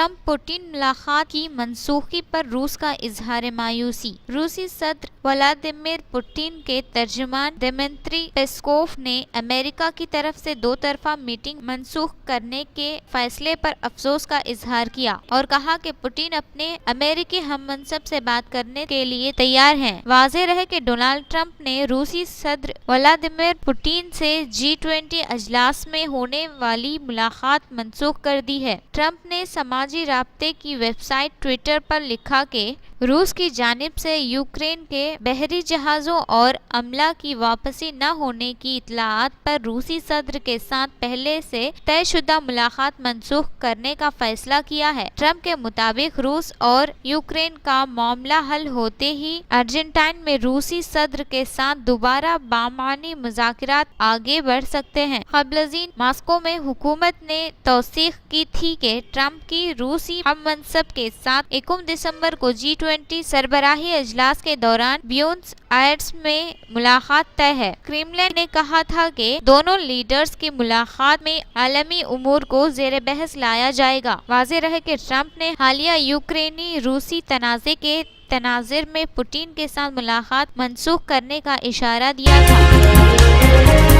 Trump Putin मुलाकात की मनसूखी पर रूस का इजहार मायूसी। रूसी सदर व्लादिमीर पुतिन के तर्जुमान दिमित्री पेस्कोव ने अमेरिका की तरफ से दो तरफा मीटिंग मनसूख करने के फैसले पर अफसोस का इजहार किया और कहा कि पुतिन अपने अमेरिकी हममनसब से बात करने के लिए तैयार हैं। वाज़ेह रहे कि डोनाल्ड ट्रंप ने रूसी सदर व्लादिमीर पुतिन से G20 अजलास में होने वाली मुलाकात मनसूख कर दी है। ट्रंप ने समाजी राब्ते की वेबसाइट ट्विटर पर लिखा कि रूस की जानिब से यूक्रेन के बहरी जहाज़ों और अमला की वापसी न होने की इत्तलाआत पर रूसी सदर के साथ पहले से तयशुदा मुलाकात मनसूख करने का फैसला किया है। ट्रंप के मुताबिक रूस और यूक्रेन का मामला हल होते ही अर्जेंटाइन में रूसी सदर के साथ दोबारा बामानी मुज़ाकरात आगे बढ़ सकते हैं। क़ब्लज़ीन मास्को में हुकूमत ने तौसीक़ की थी कि ट्रंप की रूसी हममनसब के साथ 1 दिसंबर को G20 सरबराही अजलास के दौरान ब्यूनस आयर्स में मुलाकात तय है। क्रेमलिन ने कहा था कि दोनों लीडर्स की मुलाकात में आलमी उमूर को ज़ेर बहस लाया जाएगा। वाज़ेह रहे कि ट्रंप ने हालिया यूक्रेनी रूसी तनाज़े के तनाज़ुर में पुतिन के साथ मुलाकात मनसूख करने का इशारा दिया था।